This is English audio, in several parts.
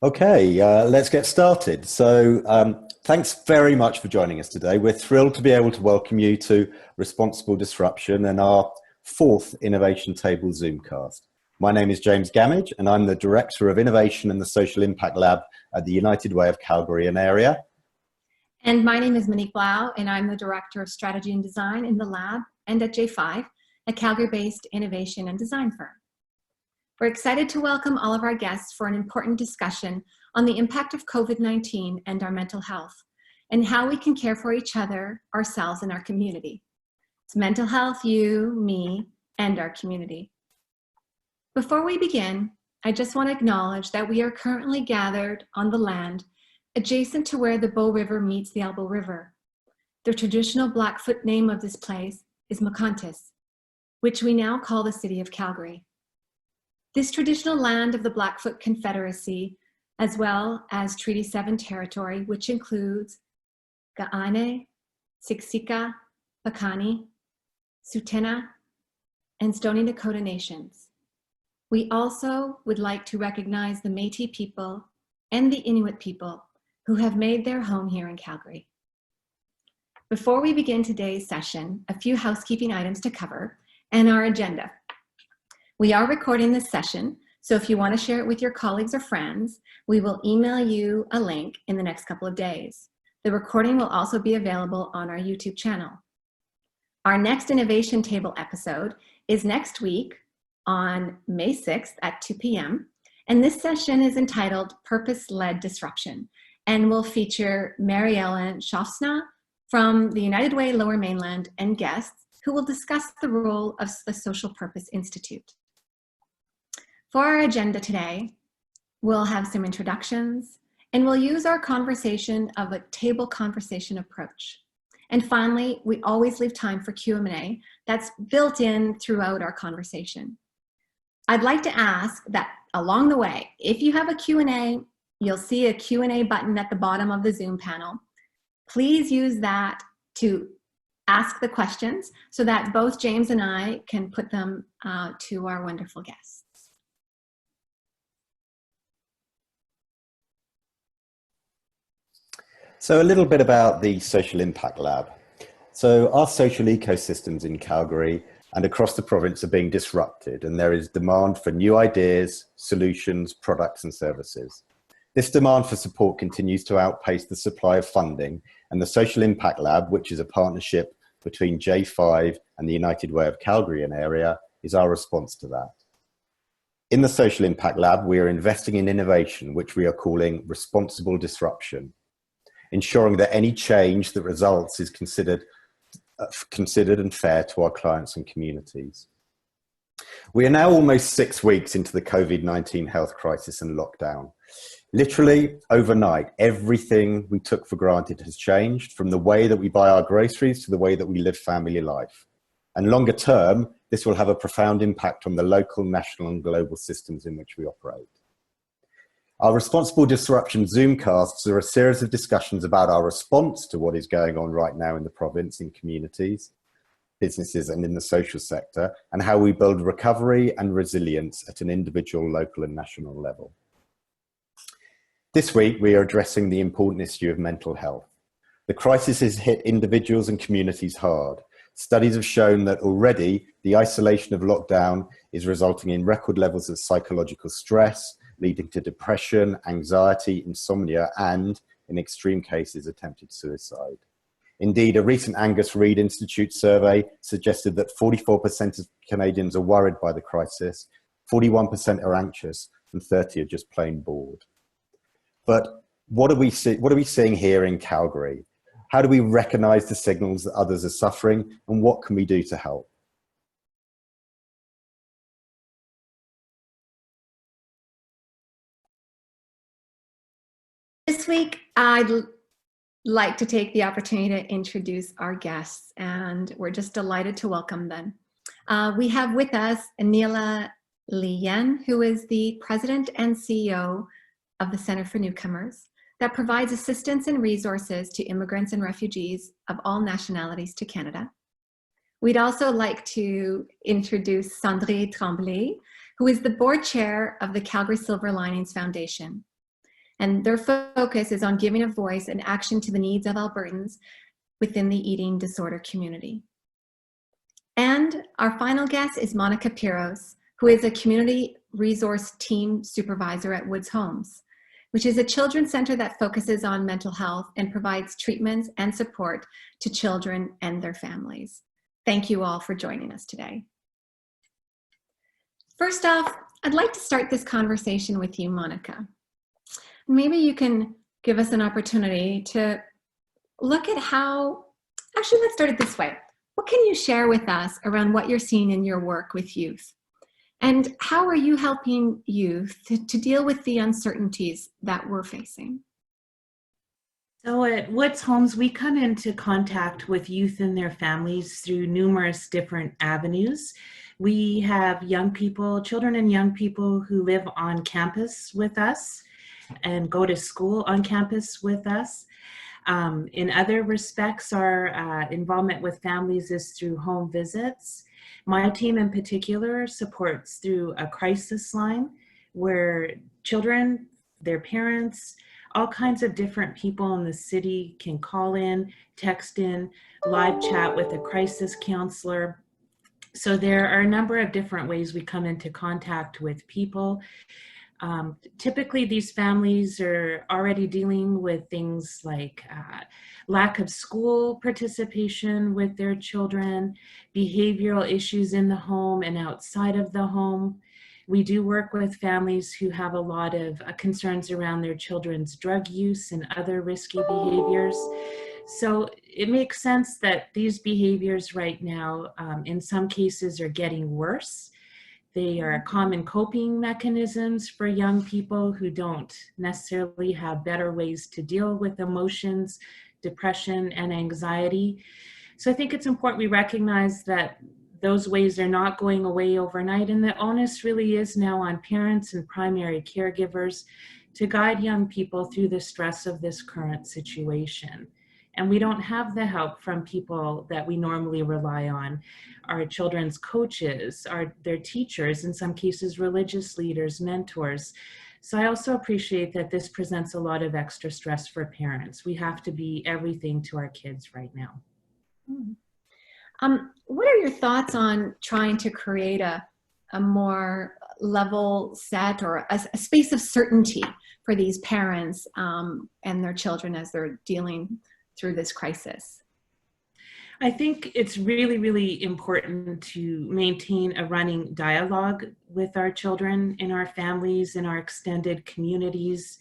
Okay, let's get started. Thanks very much for joining us today. We're thrilled to be able to welcome you to Responsible Disruption and our fourth Innovation Table Zoomcast. My name is James Gamage, and I'm the Director of Innovation and the Social Impact Lab at the United Way of Calgary and area. And my name is Monique Blau, and I'm the Director of Strategy and Design in the lab and at J5, a Calgary-based innovation and design firm. We're excited to welcome all of our guests for an important discussion on the impact of COVID-19 and our mental health, and how we can care for each other, ourselves, and our community. It's mental health, you, me, and our community. Before we begin, I just want to acknowledge that we are currently gathered on the land adjacent to where the Bow River meets the Elbow River. The traditional Blackfoot name of this place is Macontis, which we now call the city of Calgary. This traditional land of the Blackfoot Confederacy, as well as Treaty 7 territory, which includes Kainai, Siksika, Piikani, Tsuut'ina, and Stoney Nakoda nations. We also would like to recognize the Métis people and the Inuit people who have made their home here in Calgary. Before we begin today's session, a few housekeeping items to cover and our agenda. We are recording this session, so if you want to share it with your colleagues or friends, we will email you a link in the next couple of days. The recording will also be available on our YouTube channel. Our next Innovation Table episode is next week on May 6th at 2 p.m. And this session is entitled Purpose-Led Disruption and will feature Mary Ellen Schaffsna from the United Way Lower Mainland and guests who will discuss the role of the Social Purpose Institute. For our agenda today, we'll have some introductions, and we'll use our conversation of a table conversation approach. And finally, we always leave time for Q&A that's built in throughout our conversation. I'd like to ask that along the way, if you have a Q&A, you'll see a Q&A button at the bottom of the Zoom panel. Please use that to ask the questions so that both James and I can put them to our wonderful guests. So a little bit about the Social Impact Lab. So our social ecosystems in Calgary and across the province are being disrupted, and there is demand for new ideas, solutions, products and services. This demand for support continues to outpace the supply of funding, and the Social Impact Lab, which is a partnership between J5 and the United Way of Calgary and area, is our response to that. In the Social Impact Lab, we are investing in innovation, which we are calling responsible disruption, ensuring that any change that results is considered and fair to our clients and communities. We are now almost 6 weeks into the COVID-19 health crisis and lockdown. Literally overnight, everything we took for granted has changed, from the way that we buy our groceries to the way that we live family life. And longer term, this will have a profound impact on the local, national and global systems in which we operate. Our Responsible Disruption Zoomcasts are a series of discussions about our response to what is going on right now in the province, in communities, businesses and in the social sector, and how we build recovery and resilience at an individual, local and national level. This week, we are addressing the important issue of mental health. The crisis has hit individuals and communities hard. Studies have shown that already the isolation of lockdown is resulting in record levels of psychological stress, leading to depression, anxiety, insomnia, and, in extreme cases, attempted suicide. Indeed, a recent Angus Reid Institute survey suggested that 44% of Canadians are worried by the crisis, 41% are anxious, and 30% are just plain bored. But what are we seeing here in Calgary? How do we recognize the signals that others are suffering, and what can we do to help? This week, I'd like to take the opportunity to introduce our guests, and we're just delighted to welcome them. We have with us Anila Lee Yuen, who is the President and CEO of the Center for Newcomers, that provides assistance and resources to immigrants and refugees of all nationalities to Canada. We'd also like to introduce Cendrine Tremblay, who is the board chair of the Calgary Silver Linings Foundation. And their focus is on giving a voice and action to the needs of Albertans within the eating disorder community. And our final guest is Monica Piros, who is a community resource team supervisor at Woods Homes, which is a children's center that focuses on mental health and provides treatments and support to children and their families. Thank you all for joining us today. First off, I'd like to start this conversation with you, Monica. Maybe you can give us an opportunity to look at how, actually let's start it this way. What can you share with us around what you're seeing in your work with youth? And how are you helping youth to deal with the uncertainties that we're facing? So at Woods Homes, we come into contact with youth and their families through numerous different avenues. We have young people, children and young people who live on campus with us and go to school on campus with us. In other respects, our involvement with families is through home visits. My team in particular supports through a crisis line where children, their parents, all kinds of different people in the city can call in, text in, live chat with a crisis counselor. So there are a number of different ways we come into contact with people. Typically, these families are already dealing with things like lack of school participation with their children, behavioral issues in the home and outside of the home. We do work with families who have a lot of concerns around their children's drug use and other risky behaviors. So it makes sense that these behaviors right now, in some cases, are getting worse. They are common coping mechanisms for young people who don't necessarily have better ways to deal with emotions, depression, and anxiety. So I think it's important we recognize that those ways are not going away overnight, and the onus really is now on parents and primary caregivers to guide young people through the stress of this current situation. And we don't have the help from people that we normally rely on. Our children's coaches, their teachers, in some cases religious leaders, mentors. So I also appreciate that this presents a lot of extra stress for parents. We have to be everything to our kids right now. What are your thoughts on trying to create a more level set or a space of certainty for these parents and their children as they're dealing through this crisis? I think it's really, really important to maintain a running dialogue with our children, in our families, in our extended communities,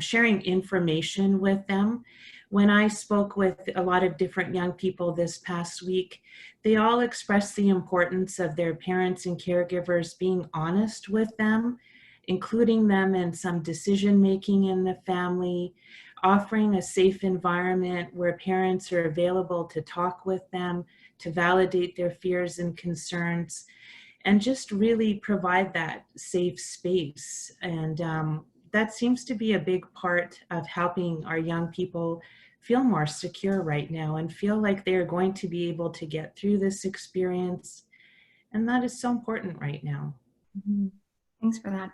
sharing information with them. When I spoke with a lot of different young people this past week, they all expressed the importance of their parents and caregivers being honest with them, including them in some decision making in the family, offering a safe environment where parents are available to talk with them, to validate their fears and concerns, and just really provide that safe space. And that seems to be a big part of helping our young people feel more secure right now and feel like they're going to be able to get through this experience. And that is so important right now. Mm-hmm. Thanks for that.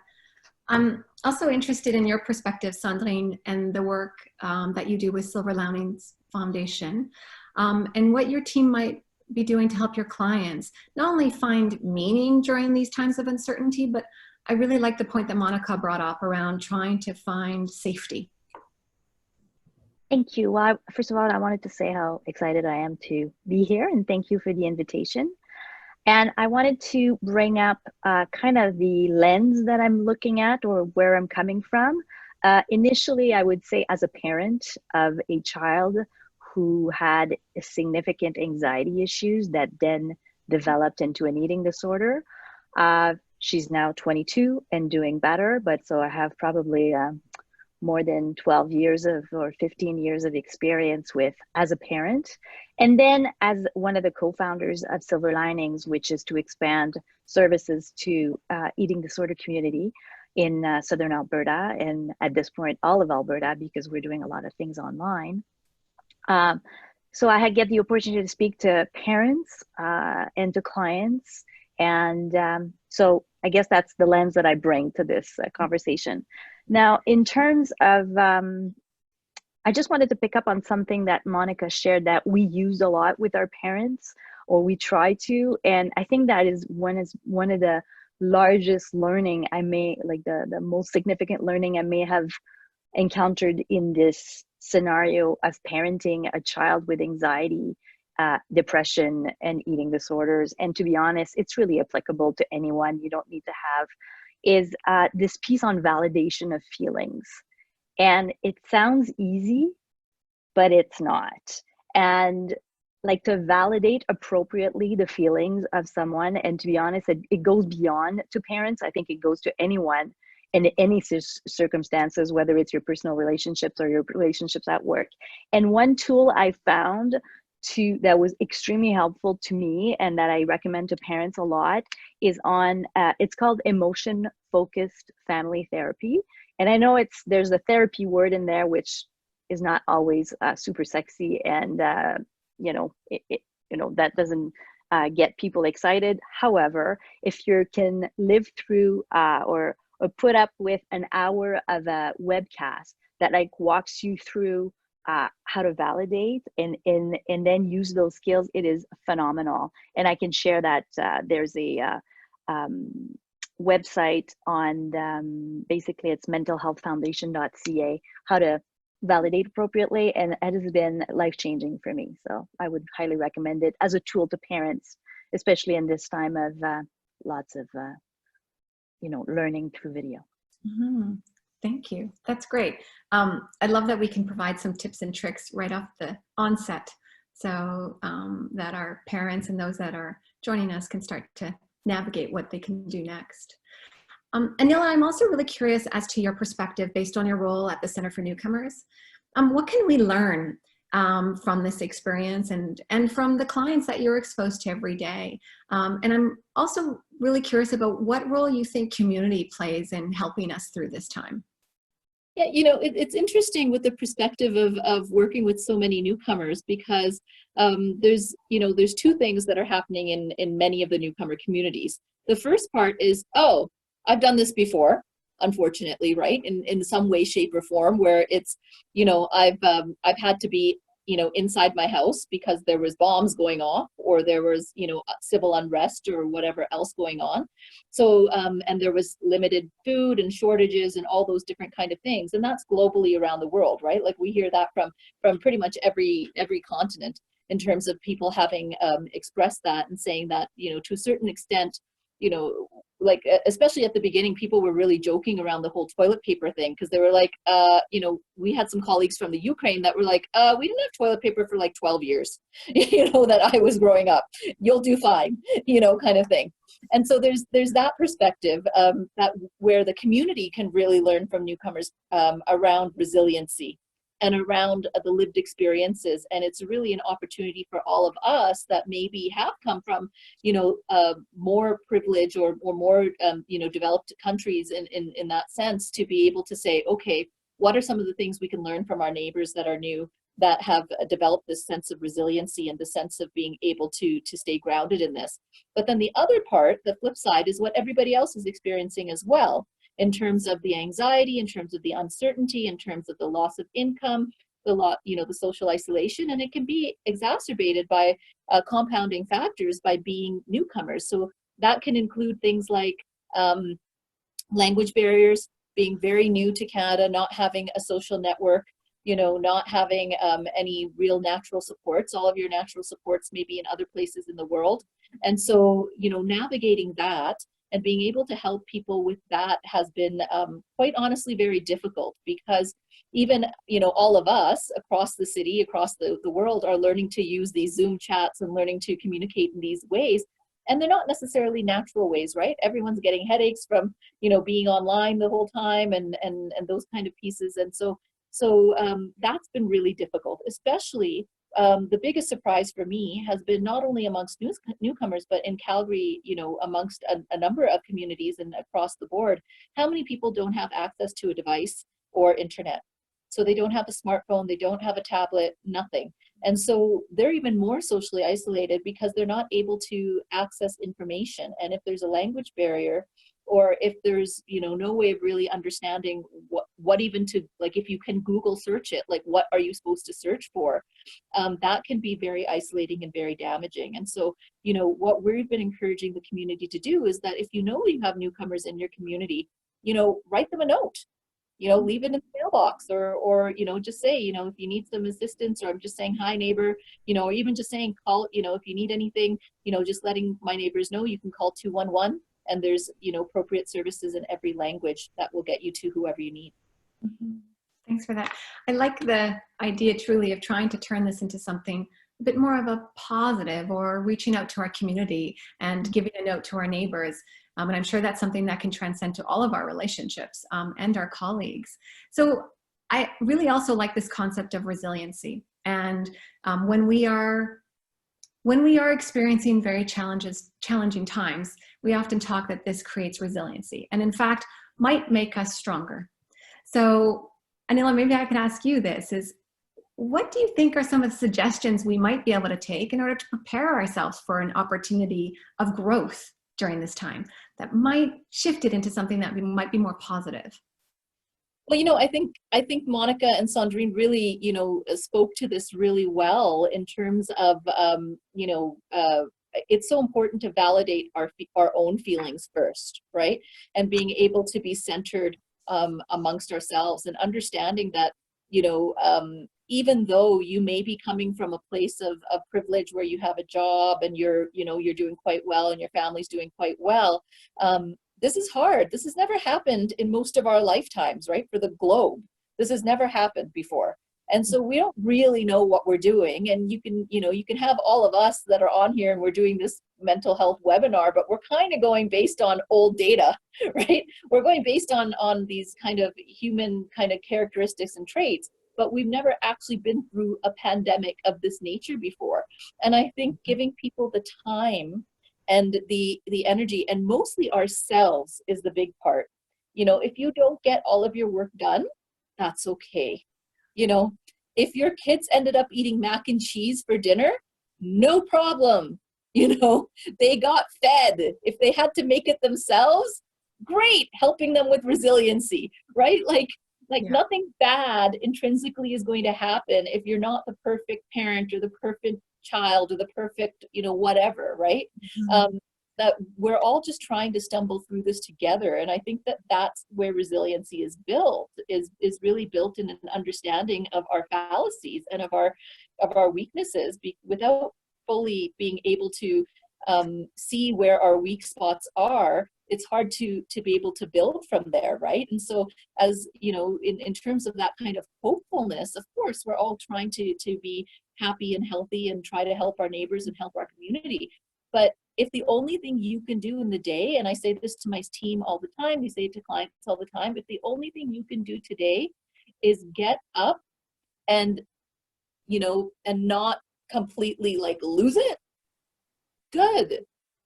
I'm also interested in your perspective, Cendrine, and the work that you do with Silver Linings Foundation, and what your team might be doing to help your clients not only find meaning during these times of uncertainty, but I really like the point that Monica brought up around trying to find safety. Thank you. Well, first of all, I wanted to say how excited I am to be here, and thank you for the invitation. And I wanted to bring up kind of the lens that I'm looking at, or where I'm coming from. Initially, I would say as a parent of a child who had significant anxiety issues that then developed into an eating disorder. She's now 22 and doing better, but so I have probably more than 12 years or 15 years of experience with as a parent. And then as one of the co-founders of Silver Linings, which is to expand services to eating disorder community in Southern Alberta, and at this point, all of Alberta, because we're doing a lot of things online. So I get the opportunity to speak to parents and to clients And so I guess that's the lens that I bring to this conversation. Now, in terms of, I just wanted to pick up on something that Monica shared that we use a lot with our parents, or we try to. And I think that is one of the largest learning I may, like the most significant learning I may have encountered in this scenario of parenting a child with anxiety, depression, and eating disorders. And to be honest, it's really applicable to anyone. You don't need to have, is this piece on validation of feelings. And it sounds easy, but it's not. And like, to validate appropriately the feelings of someone, and to be honest, it goes beyond to parents. I think it goes to anyone in any circumstances, whether it's your personal relationships or your relationships at work. And one tool I found that was extremely helpful to me, and that I recommend to parents a lot, is on, it's called emotion focused family therapy. And I know there's a therapy word in there, which is not always super sexy, and that doesn't get people excited. However, if you can live through or put up with an hour of a webcast that like walks you through how to validate and then use those skills, it is phenomenal. And I can share that there's a website on, basically it's mentalhealthfoundation.ca, how to validate appropriately, and it has been life-changing for me. So I would highly recommend it as a tool to parents, especially in this time of lots of learning through video. Mm-hmm. Thank you. That's great. I love that we can provide some tips and tricks right off the onset, so that our parents and those that are joining us can start to navigate what they can do next. Anila, I'm also really curious as to your perspective based on your role at the Center for Newcomers. What can we learn from this experience and from the clients that you're exposed to every day? And I'm also really curious about what role you think community plays in helping us through this time. Yeah, it's interesting with the perspective of working with so many newcomers, because there's two things that are happening in many of the newcomer communities. The first part is, oh, I've done this before, unfortunately, right? In some way, shape, or form, where it's, I've had to be, inside my house because there was bombs going off, or there was, civil unrest or whatever else going on. So, and there was limited food and shortages and all those different kind of things. And that's globally around the world, right? Like we hear that from pretty much every continent, in terms of people having expressed that and saying that, to a certain extent, like especially at the beginning, people were really joking around the whole toilet paper thing, because they were like, we had some colleagues from the Ukraine that were like, we didn't have toilet paper for like 12 years, that I was growing up. You'll do fine, kind of thing. And so there's that perspective that where the community can really learn from newcomers around resiliency and around the lived experiences. And it's really an opportunity for all of us that maybe have come from, more privilege or more, developed countries in that sense, to be able to say, okay, what are some of the things we can learn from our neighbors that are new, that have developed this sense of resiliency and the sense of being able to stay grounded in this. But then the other part, the flip side, is what everybody else is experiencing as well, in terms of the anxiety, in terms of the uncertainty, in terms of the loss of income, the social isolation, and it can be exacerbated by compounding factors by being newcomers. So that can include things like language barriers, being very new to Canada, not having a social network, not having any real natural supports. All of your natural supports may be in other places in the world. And so, navigating that and being able to help people with that has been quite honestly very difficult, because even all of us across the city, across the world, are learning to use these Zoom chats and learning to communicate in these ways, and they're not necessarily natural ways, right? Everyone's getting headaches from being online the whole time and those kind of pieces. And so that's been really difficult, especially the biggest surprise for me has been not only amongst newcomers, but in Calgary, amongst a number of communities and across the board, how many people don't have access to a device or internet. So they don't have a smartphone, they don't have a tablet, nothing. And so they're even more socially isolated because they're not able to access information. And if there's a language barrier, or if there's, you know, no way of really understanding what even to, like, if you can Google search it, like, what are you supposed to search for? That can be very isolating and very damaging. And so, you know, what we've been encouraging the community to do is that if you know you have newcomers in your community, you know, write them a note, you know, leave it in the mailbox, or, you know, just say, you know, if you need some assistance, or I'm just saying, hi neighbor, you know, or even just saying, call, you know, if you need anything, you know, just letting my neighbors know you can call 211, and there's, you know, appropriate services in every language that will get you to whoever you need. Mm-hmm. Thanks for that. I like the idea truly of trying to turn this into something a bit more of a positive, or reaching out to our community and giving a note to our neighbors. And I'm sure that's something that can transcend to all of our relationships and our colleagues. So I really also like this concept of resiliency. And when we are experiencing very challenging times, we often talk that this creates resiliency, and in fact might make us stronger. So Anila, maybe I could ask you this, is what do you think are some of the suggestions we might be able to take in order to prepare ourselves for an opportunity of growth during this time that might shift it into something that might be more positive? Well, you know, I think Monica and Cendrine really, you know, spoke to this really well in terms of, you know, it's so important to validate our own feelings first, right? And being able to be centered amongst ourselves, and understanding that, you know, even though you may be coming from a place of privilege where you have a job and you're, you know, you're doing quite well and your family's doing quite well, this is hard. This has never happened in most of our lifetimes, right? For the globe, this has never happened before. And so we don't really know what we're doing. And you can, you know, you can have all of us that are on here and we're doing this mental health webinar, but we're kind of going based on old data, right? We're going based on these kind of human kind of characteristics and traits, but we've never actually been through a pandemic of this nature before. And I think giving people the time and the energy, and mostly ourselves, is the big part. You know, if you don't get all of your work done, that's okay. You know, if your kids ended up eating mac and cheese for dinner, no problem. You know, they got fed. If they had to make it themselves, great, helping them with resiliency, right? Like yeah. Nothing bad intrinsically is going to happen if you're not the perfect parent or the perfect child or the perfect, you know, whatever, right? Mm-hmm. That we're all just trying to stumble through this together. And I think that that's where resiliency is built, is really built in an understanding of our fallacies and of our weaknesses, without fully being able to see where our weak spots are. It's hard to be able to build from there, right? And so, as you know, in terms of that kind of hopefulness, of course, we're all trying to be happy and healthy and try to help our neighbors and help our community. But if the only thing you can do in the day, and I say this to my team all the time, we say it to clients all the time, if the only thing you can do today is get up and, you know, and not completely like lose it, good.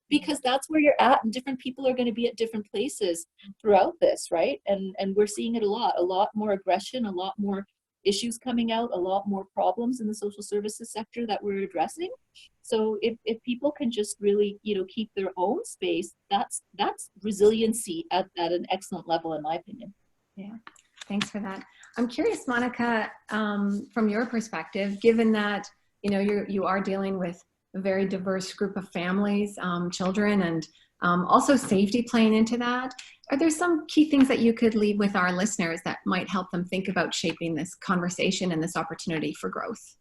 Because that's where you're at, and different people are going to be at different places throughout this, right? And we're seeing it a lot more aggression, a lot more issues coming out, a lot more problems in the social services sector that we're addressing. So if people can just really, you know, keep their own space, that's resiliency at an excellent level, in my opinion. Yeah, thanks for that. I'm curious, Monica, from your perspective, given that, you know, you are dealing with a very diverse group of families, children, and also safety playing into that. Are there some key things that you could leave with our listeners that might help them think about shaping this conversation and this opportunity for growth?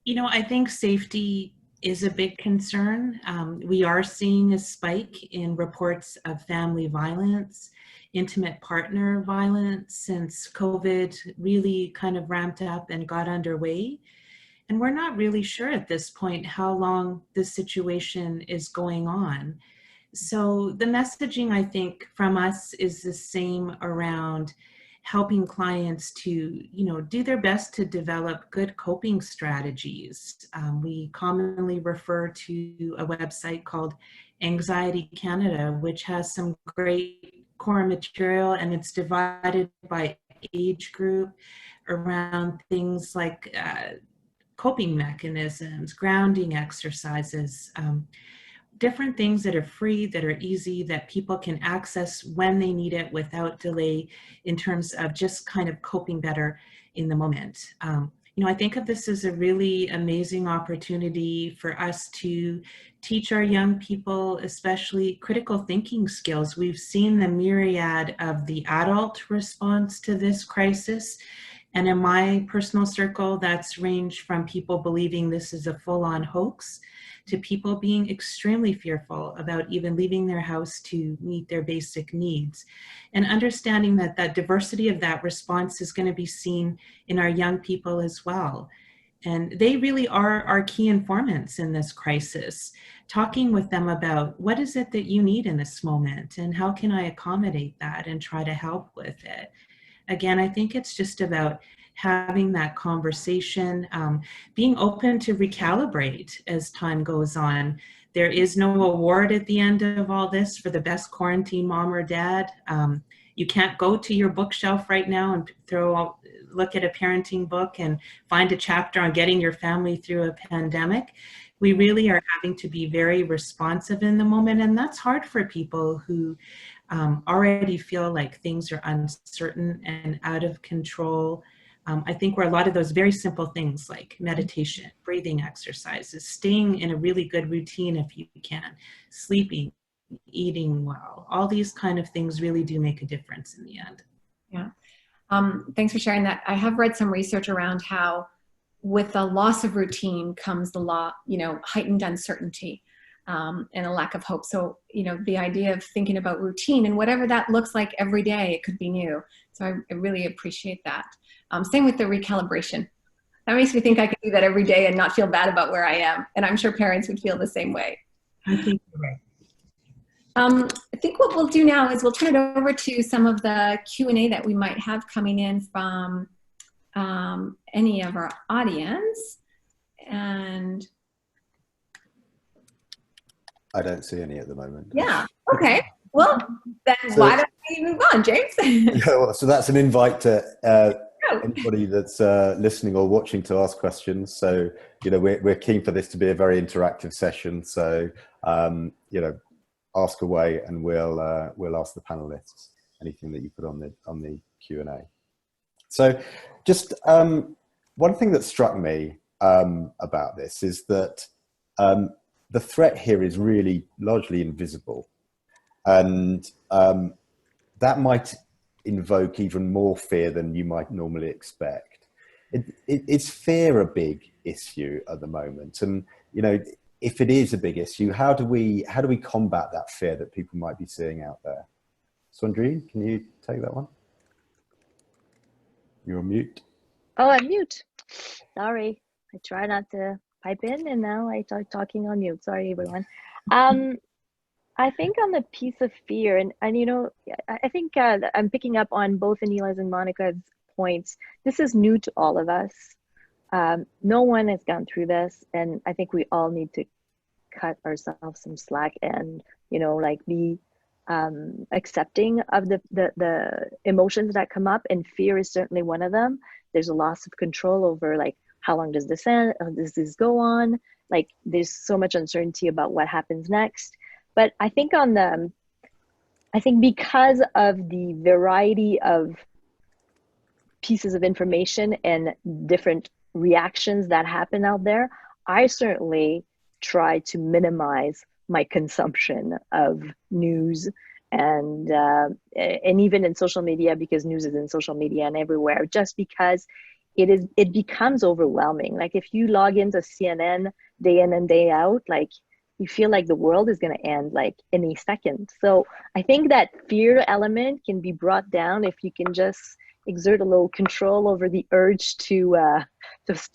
You know, I think safety is a big concern. We are seeing a spike in reports of family violence, intimate partner violence, since COVID really kind of ramped up and got underway. And we're not really sure at this point how long this situation is going on. So the messaging, I think, from us is the same around helping clients to, you know, do their best to develop good coping strategies. We commonly refer to a website called Anxiety Canada, which has some great core material, and it's divided by age group around things like coping mechanisms, grounding exercises, different things that are free, that are easy, that people can access when they need it without delay, in terms of just kind of coping better in the moment. You know, I think of this as a really amazing opportunity for us to teach our young people, especially critical thinking skills. We've seen the myriad of the adult response to this crisis. And in my personal circle, that's ranged from people believing this is a full-on hoax to people being extremely fearful about even leaving their house to meet their basic needs. And understanding that that diversity of that response is going to be seen in our young people as well. And they really are our key informants in this crisis. Talking with them about what is it that you need in this moment and how can I accommodate that and try to help with it. Again, I think it's just about having that conversation, being open to recalibrate as time goes on. There is no award at the end of all this for the best quarantine mom or dad. You can't go to your bookshelf right now and look at a parenting book and find a chapter on getting your family through a pandemic. We really are having to be very responsive in the moment, and that's hard for people who already feel like things are uncertain and out of control. I think where a lot of those very simple things like meditation, breathing exercises, staying in a really good routine if you can, sleeping, eating well, all these kind of things really do make a difference in the end. Yeah. Thanks for sharing that. I have read some research around how with the loss of routine comes the heightened uncertainty and a lack of hope. So, the idea of thinking about routine and whatever that looks like every day, it could be new. So I really appreciate that. Same with the recalibration. That makes me think I can do that every day and not feel bad about where I am. And I'm sure parents would feel the same way. I think you're right. I think what we'll do now is we'll turn it over to some of the Q&A that we might have coming in from any of our audience. And I don't see any at the moment. yeah, okay. Well, then why don't we move on, James? Yeah, well, so that's an invite to anybody that's listening or watching to ask questions. So, we're keen for this to be a very interactive session. So, ask away, and we'll ask the panelists anything that you put on the Q&A. So, just one thing that struck me about this is that the threat here is really largely invisible, and that might invoke even more fear than you might normally expect. Is fear a big issue at the moment? And if it is a big issue, how do we combat that fear that people might be seeing out there? Cendrine, can you take that one? You're on mute. Oh, I'm mute. Sorry, I try not to pipe in, and now I start talking on mute. Sorry, everyone. I think on the piece of fear, and I think I'm picking up on both Anila's and Monica's points. This is new to all of us. No one has gone through this, and I think we all need to cut ourselves some slack and be accepting of the emotions that come up, and fear is certainly one of them. There's a loss of control over how long does this end? Does this go on? There's so much uncertainty about what happens next. But I think because of the variety of pieces of information and different reactions that happen out there, I certainly try to minimize my consumption of news and even in social media, because news is in social media and everywhere, just because it becomes overwhelming. If you log into CNN day in and day out, you feel like the world is going to end any second. So I think that fear element can be brought down if you can just exert a little control over the urge to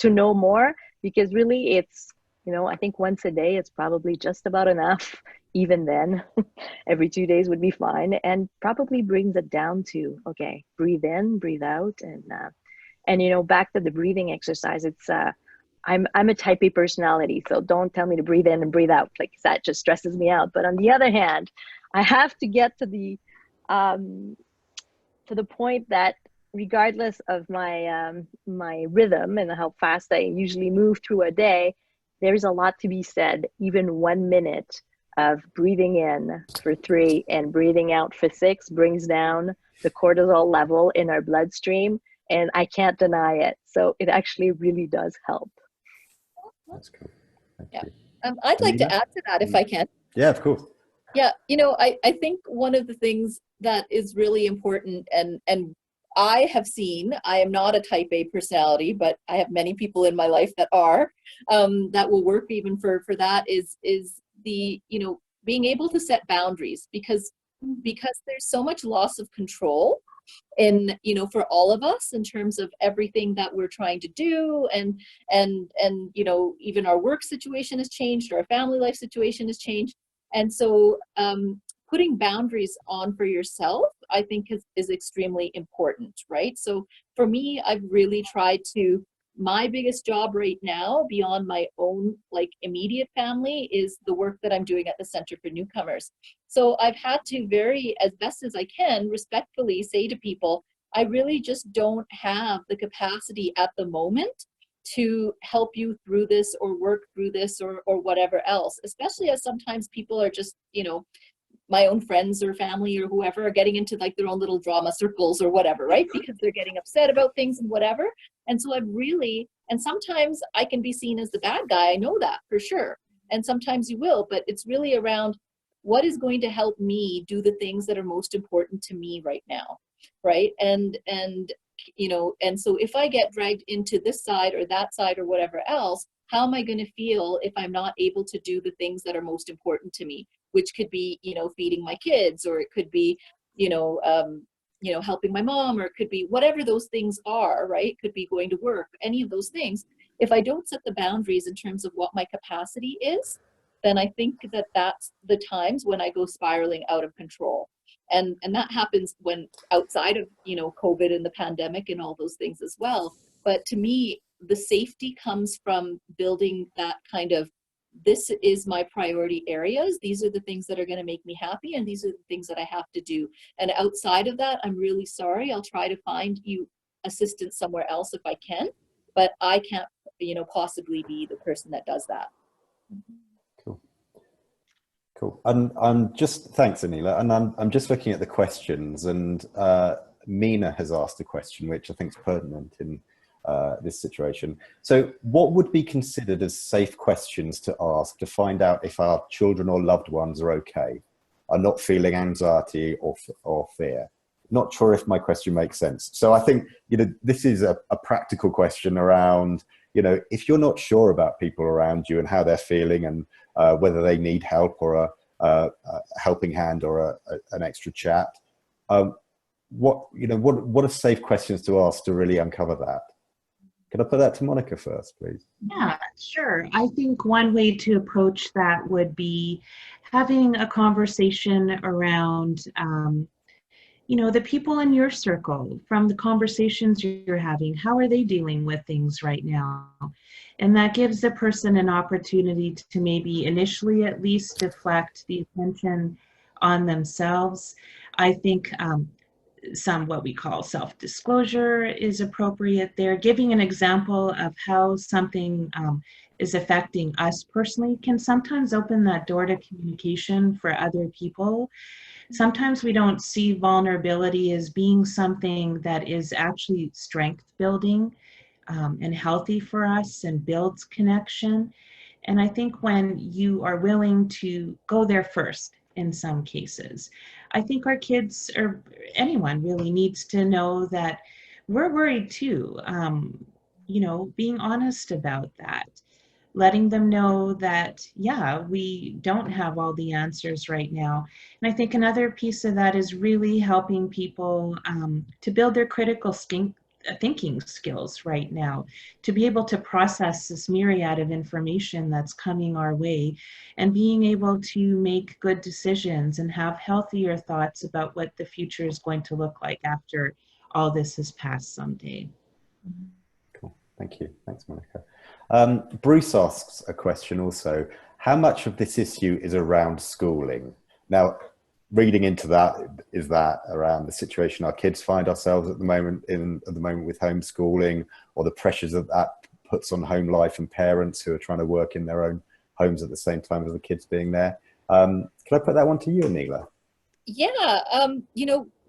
know more, because really it's, I think once a day it's probably just about enough. Even then, every 2 days would be fine, and probably brings it down to, okay, breathe in, breathe out. And back to the breathing exercise, it's I'm a type A personality, so don't tell me to breathe in and breathe out. That just stresses me out. But on the other hand, I have to get to the point that regardless of my rhythm and how fast I usually move through a day, there's a lot to be said. Even 1 minute of breathing in for 3 and breathing out for 6 brings down the cortisol level in our bloodstream, and I can't deny it. So it actually really does help. That's cool. Thank Yeah. you. I'd like to Anila? add to that if I can. Yeah, of course. Yeah, I think one of the things that is really important, and I have seen, I am not a type A personality, but I have many people in my life that are, that will work even for that, is the, being able to set boundaries, because there's so much loss of control in, for all of us in terms of everything that we're trying to do, and even our work situation has changed, our family life situation has changed. And so putting boundaries on for yourself, I think is extremely important, right? So for me, I've really tried to, my biggest job right now, beyond my own like immediate family, is the work that I'm doing at the Center for Newcomers. So I've had to very, as best as I can, respectfully say to people, I really just don't have the capacity at the moment to help you through this or work through this or whatever else, especially as sometimes people are just, my own friends or family or whoever are getting into like their own little drama circles or whatever, right? Because they're getting upset about things and whatever. And so and sometimes I can be seen as the bad guy. I know that for sure. And sometimes you will, but it's really around what is going to help me do the things that are most important to me right now, right? And so if I get dragged into this side or that side or whatever else, how am I going to feel if I'm not able to do the things that are most important to me, which could be, feeding my kids, or it could be, helping my mom, or it could be whatever those things are, right? It could be going to work, any of those things. If I don't set the boundaries in terms of what my capacity is, then I think that that's the times when I go spiraling out of control. And that happens when outside of, COVID and the pandemic and all those things as well. But to me, the safety comes from building that kind of, this is my priority areas. These are the things that are going to make me happy, and these are the things that I have to do. And outside of that, I'm really sorry. I'll try to find you assistance somewhere else if I can, but I can't, possibly be the person that does that. Cool. And I'm just, thanks, Anila. And I'm just looking at the questions, and Mina has asked a question which I think is pertinent in this situation. So what would be considered as safe questions to ask to find out if our children or loved ones are okay, are not feeling anxiety or fear? Not sure if my question makes sense. So I think, this is a practical question around, if you're not sure about people around you and how they're feeling, and whether they need help or a helping hand or an extra chat, what are safe questions to ask to really uncover that? Can I put that to Monica first, please? Yeah, sure. I think one way to approach that would be having a conversation around, the people in your circle, from the conversations you're having, how are they dealing with things right now? And that gives the person an opportunity to maybe initially at least deflect the attention on themselves. I think some what we call self-disclosure is appropriate there. Giving an example of how something is affecting us personally can sometimes open that door to communication for other people. Sometimes we don't see vulnerability as being something that is actually strength building and healthy for us and builds connection. And I think when you are willing to go there first, in some cases, I think our kids, or anyone really, needs to know that we're worried too. Being honest about that, letting them know that, yeah, we don't have all the answers right now. And I think another piece of that is really helping people to build their critical thinking skills right now, to be able to process this myriad of information that's coming our way, and being able to make good decisions and have healthier thoughts about what the future is going to look like after all this has passed someday. Cool. Thank you. Thanks, Monica. Bruce asks a question also. How much of this issue is around schooling? Now, reading into that is that around the situation our kids find ourselves at the moment with homeschooling, or the pressures that puts on home life and parents who are trying to work in their own homes at the same time as the kids being there. Can I put that one to you, Anila? Yeah,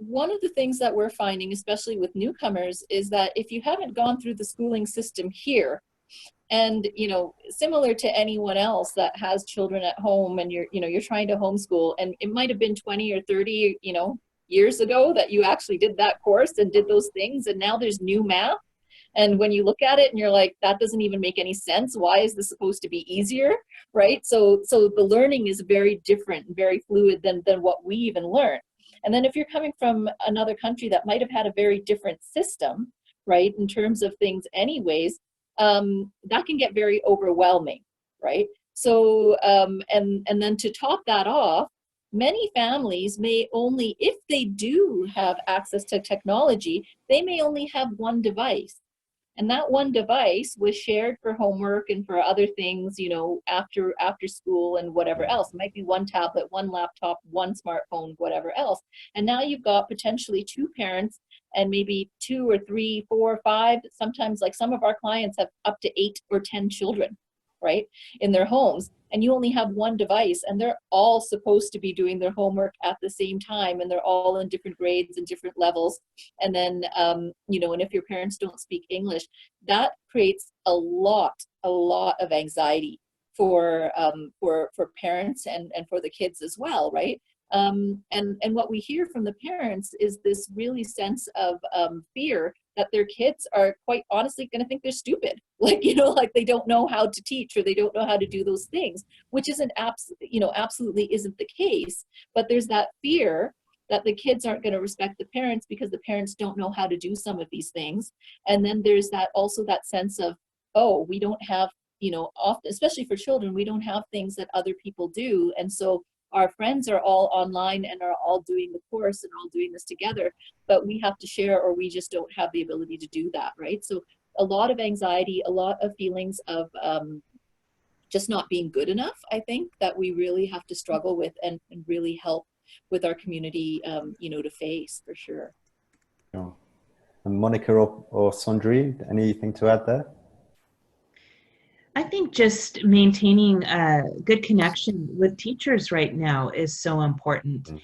one of the things that we're finding, especially with newcomers, is that if you haven't gone through the schooling system here, and similar to anyone else that has children at home, and you're trying to homeschool, and it might have been 20 or 30 years ago that you actually did that course and did those things, and now there's new math, and when you look at it and you're like, that doesn't even make any sense, why is this supposed to be easier, right? So the learning is very different, very fluid than what we even learn. And then if you're coming from another country that might have had a very different system, right, in terms of things anyways, that can get very overwhelming, right? So, and then to top that off, many families may only, if they do have access to technology, they may only have one device. And that one device was shared for homework and for other things, after school and whatever else. It might be one tablet, one laptop, one smartphone, whatever else. And now you've got potentially two parents and maybe 2 or 3, 4, 5. Sometimes, like some of our clients have up to 8 or 10 children, right, in their homes. And you only have one device, and they're all supposed to be doing their homework at the same time, and they're all in different grades and different levels. And then, and if your parents don't speak English, that creates a lot of anxiety for parents and for the kids as well, right? And what we hear from the parents is this really sense of fear that their kids are quite honestly going to think they're stupid, like they don't know how to teach, or they don't know how to do those things, which isn't absolutely isn't the case. But there's that fear that the kids aren't going to respect the parents because the parents don't know how to do some of these things. And then there's that also that sense of, oh, we don't have, often, especially for children, we don't have things that other people do, and so our friends are all online and are all doing the course and all doing this together, but we have to share, or we just don't have the ability to do that, right? So a lot of anxiety, a lot of feelings of just not being good enough, I think, that we really have to struggle with and really help with our community, to face, for sure. Sure. And Monica or Cendrine, anything to add there? I think just maintaining a good connection with teachers right now is so important.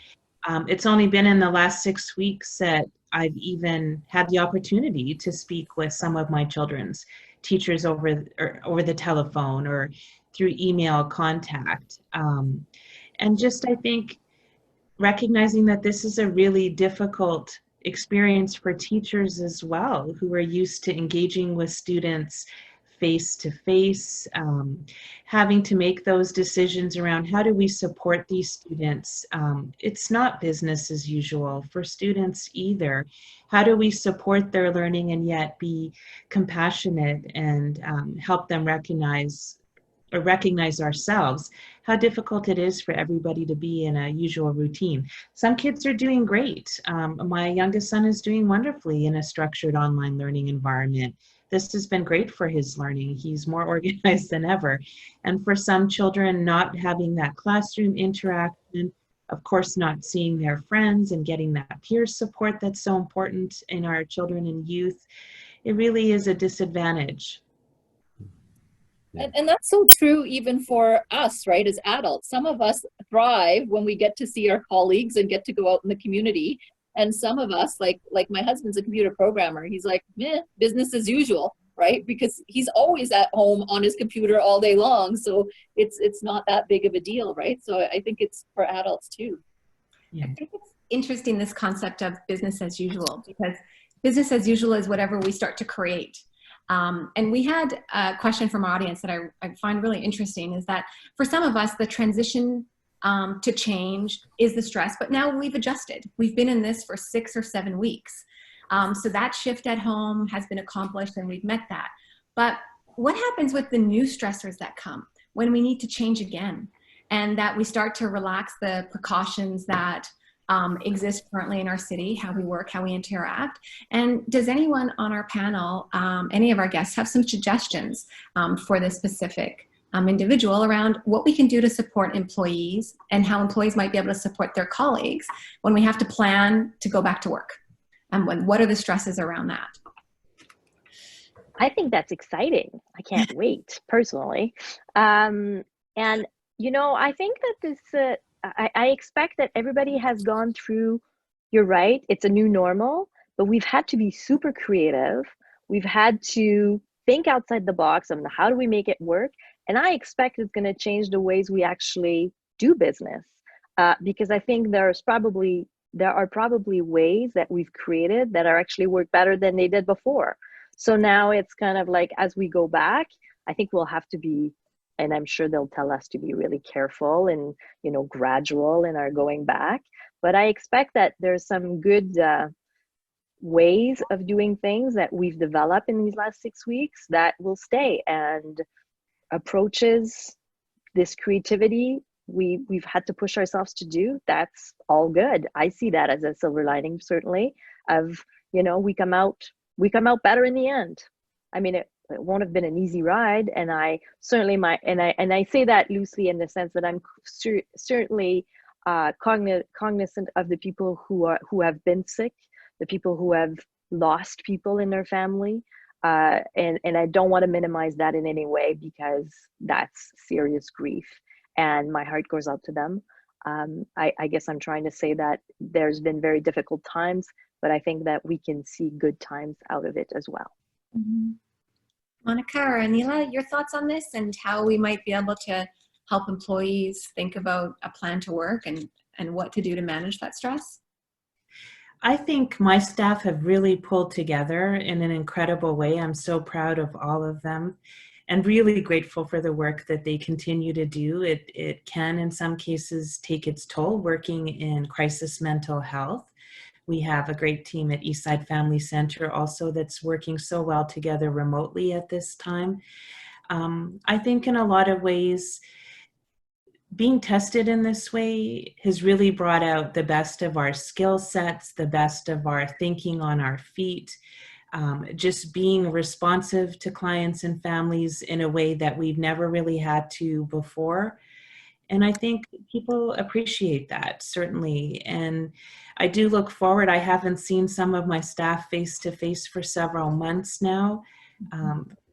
It's only been in the last 6 weeks that I've even had the opportunity to speak with some of my children's teachers over the telephone or through email contact. And just, I think, recognizing that this is a really difficult experience for teachers as well, who are used to engaging with students face-to-face, having to make those decisions around how do we support these students. It's not business as usual for students either. How do we support their learning and yet be compassionate and help them recognize ourselves how difficult it is for everybody to be in a usual routine. Some kids are doing great. My youngest son is doing wonderfully in a structured online learning environment. This has been great for his learning. He's more organized than ever. And for some children, not having that classroom interaction, of course, not seeing their friends and getting that peer support that's so important in our children and youth, it really is a disadvantage. And that's so true even for us, right, as adults. Some of us thrive when we get to see our colleagues and get to go out in the community. And some of us, like my husband's a computer programmer, he's like, business as usual, right? Because he's always at home on his computer all day long. So it's not that big of a deal, right? So I think it's for adults too. Yeah. I think it's interesting, this concept of business as usual, because business as usual is whatever we start to create. And we had a question from our audience that I find really interesting, is that for some of us, the transition to change is the stress, but now we've adjusted. We've been in this for 6 or 7 weeks. So that shift at home has been accomplished and we've met that. But what happens with the new stressors that come when we need to change again, and that we start to relax the precautions that exist currently in our city, how we work, how we interact? And does anyone on our panel, any of our guests, have some suggestions for this specific individual around what we can do to support employees and how employees might be able to support their colleagues when we have to plan to go back to work. And what are the stresses around that? I think that's exciting. I can't wait, personally. And, you know, I think that this, I expect that everybody has gone through, you're right, it's a new normal, but we've had to be super creative. We've had to think outside the box on how do we make it work. And I expect it's going to change the ways we actually do business, because I think there are probably ways that we've created that are actually work better than they did before. So now it's kind of like, as we go back, I think we'll have to be, and I'm sure they'll tell us to be really careful and, you know, gradual in our going back. But I expect that there's some good ways of doing things that we've developed in these last 6 weeks that will stay, and approaches, this creativity we've had to push ourselves to do, that's all good. I see that as a silver lining, certainly, of, you know, we come out better in the end. I mean, it won't have been an easy ride, and I certainly and I say that loosely in the sense that I'm certainly cognizant of the people who have been sick, the people who have lost people in their family, and I don't want to minimize that in any way, because that's serious grief, and my heart goes out to them. I guess I'm trying to say that there's been very difficult times, but I think that we can see good times out of it as well. Mm-hmm. Monica or Anila, your thoughts on this and how we might be able to help employees think about a plan to work and what to do to manage that stress? I think my staff have really pulled together in an incredible way. I'm so proud of all of them and really grateful for the work that they continue to do. It can, in some cases, take its toll working in crisis mental health. We have a great team at Eastside Family Center also that's working so well together remotely at this time. I think in a lot of ways, being tested in this way has really brought out the best of our skill sets, the best of our thinking on our feet, just being responsive to clients and families in a way that we've never really had to before. And I think people appreciate that, certainly. And I do look forward. I haven't seen some of my staff face to face for several months now,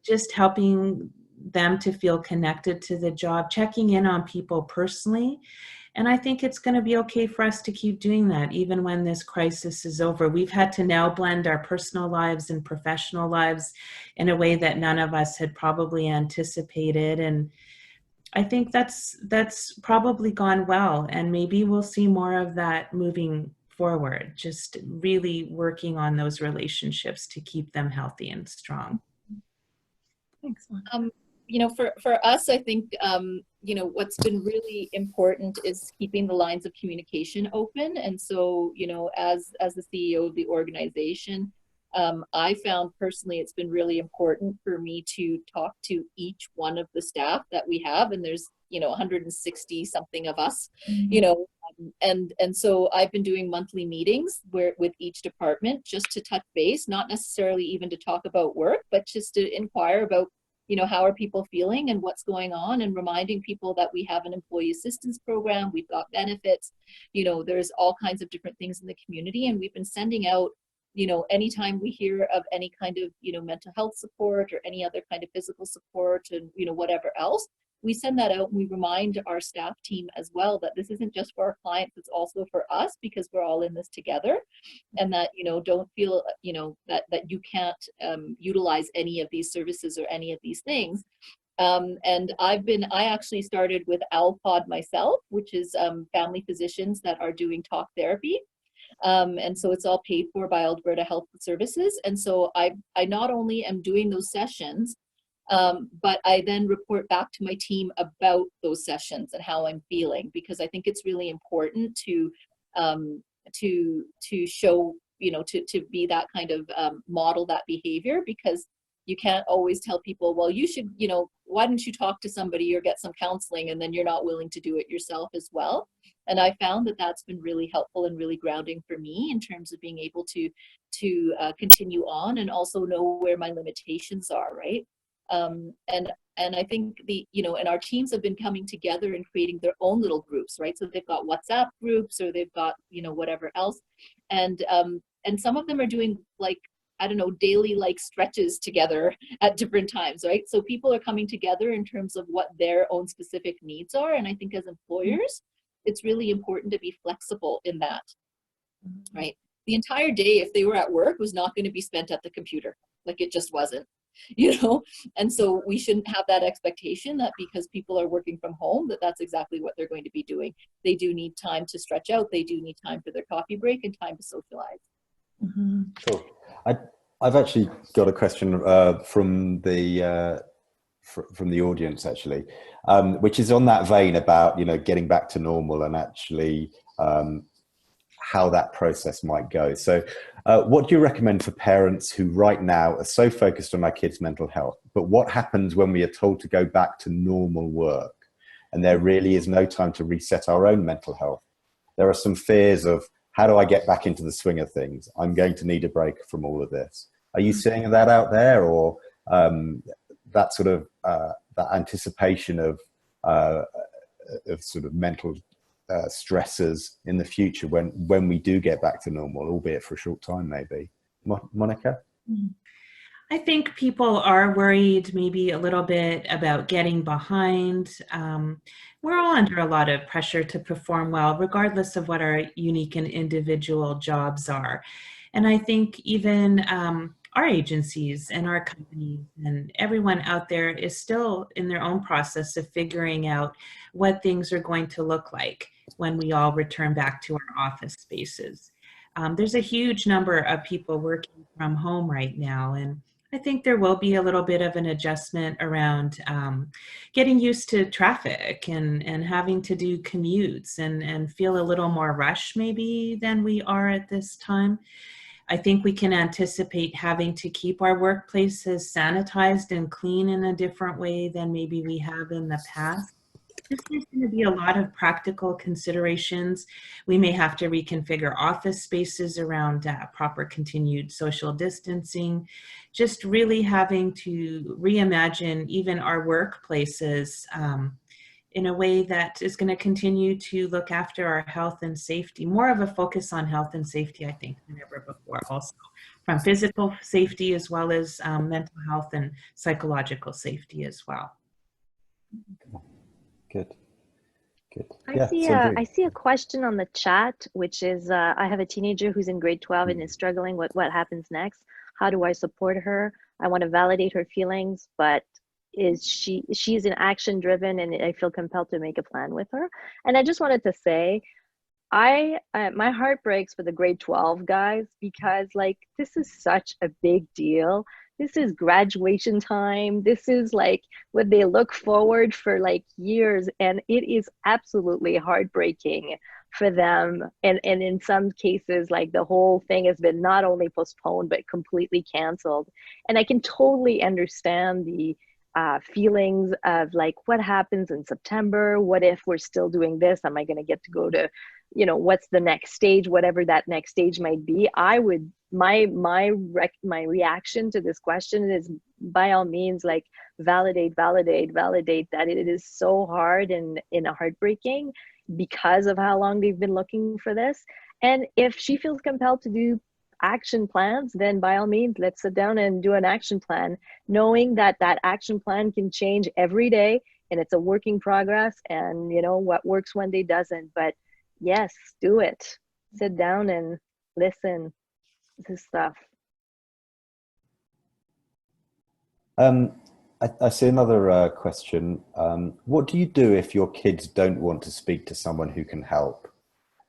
just helping them to feel connected to the job, checking in on people personally. And I think it's going to be okay for us to keep doing that even when this crisis is over. We've had to now blend our personal lives and professional lives in a way that none of us had probably anticipated. And I think that's probably gone well. And maybe we'll see more of that moving forward, just really working on those relationships to keep them healthy and strong. Thanks. You know, for us, I think, you know, what's been really important is keeping the lines of communication open. And so, you know, as the CEO of the organization, I found personally it's been really important for me to talk to each one of the staff that we have. And there's, you know, 160 something of us, you know, and so I've been doing monthly meetings with each department just to touch base, not necessarily even to talk about work, but just to inquire about, you know, how are people feeling and what's going on, and reminding people that we have an employee assistance program, we've got benefits, you know, there's all kinds of different things in the community. And we've been sending out, you know, anytime we hear of any kind of, you know, mental health support or any other kind of physical support and, you know, whatever else, we send that out, and we remind our staff team as well that this isn't just for our clients, it's also for us, because we're all in this together. And that, you know, don't feel, you know, that you can't utilize any of these services or any of these things. And I actually started with ALPOD myself, which is family physicians that are doing talk therapy. And so it's all paid for by Alberta Health Services. And so I not only am doing those sessions, but I then report back to my team about those sessions and how I'm feeling, because I think it's really important to show, you know, to be that kind of model that behavior, because you can't always tell people, well, you should, you know, why don't you talk to somebody or get some counseling, and then you're not willing to do it yourself as well. And I found that that's been really helpful and really grounding for me in terms of being able to continue on and also know where my limitations are, right? And I think and our teams have been coming together and creating their own little groups, right? So they've got WhatsApp groups, or they've got, whatever else. And some of them are doing, like, I don't know, daily like stretches together at different times, right? So people are coming together in terms of what their own specific needs are. And I think as employers, it's really important to be flexible in that, right? The entire day, if they were at work, was not going to be spent at the computer. Like, it just wasn't, And so we shouldn't have that expectation that because people are working from home, that's exactly what they're going to be doing. They do need time to stretch out. They do need time for their coffee break and time to socialize. Mm-hmm. Sure. I've actually got a question from the audience, actually, which is on that vein about getting back to normal and actually how that process might go. So, what do you recommend for parents who right now are so focused on our kids' mental health? But what happens when we are told to go back to normal work, and there really is no time to reset our own mental health? There are some fears of, how do I get back into the swing of things? I'm going to need a break from all of this. Are you seeing that out there, or that sort of that anticipation of sort of mental stressors in the future when we do get back to normal, albeit for a short time, maybe? Monica? I think people are worried maybe a little bit about getting behind. We're all under a lot of pressure to perform well, regardless of what our unique and individual jobs are. And I think even our agencies and our companies and everyone out there is still in their own process of figuring out what things are going to look like when we all return back to our office spaces. There's a huge number of people working from home right now, and I think there will be a little bit of an adjustment around getting used to traffic and having to do commutes and feel a little more rush maybe than we are at this time. I think we can anticipate having to keep our workplaces sanitized and clean in a different way than maybe we have in the past. There's going to be a lot of practical considerations. We may have to reconfigure office spaces around proper continued social distancing, just really having to reimagine even our workplaces in a way that is going to continue to look after our health and safety, more of a focus on health and safety, I think, than ever before, also from physical safety as well as mental health and psychological safety as well. Good. I see a question on the chat, which is, I have a teenager who's in grade 12 and is struggling with what happens next. How do I support her? I want to validate her feelings, but she's an action driven, and I feel compelled to make a plan with her. And I just wanted to say, my heart breaks for the grade 12 guys, because like, this is such a big deal. This is graduation time. This is like what they look forward for like years. And it is absolutely heartbreaking for them. And in some cases, like, the whole thing has been not only postponed, but completely canceled. And I can totally understand the feelings of like, what happens in September? What if we're still doing this? Am I going to get to go to, what's the next stage, whatever that next stage might be? My reaction to this question is, by all means, like, validate that it is so hard and heartbreaking because of how long they've been looking for this. And if she feels compelled to do action plans, then by all means, let's sit down and do an action plan, knowing that that action plan can change every day and it's a work in progress, and what works one day doesn't. But yes, do it. Sit down and listen to stuff. I see another question. What do you do if your kids don't want to speak to someone who can help?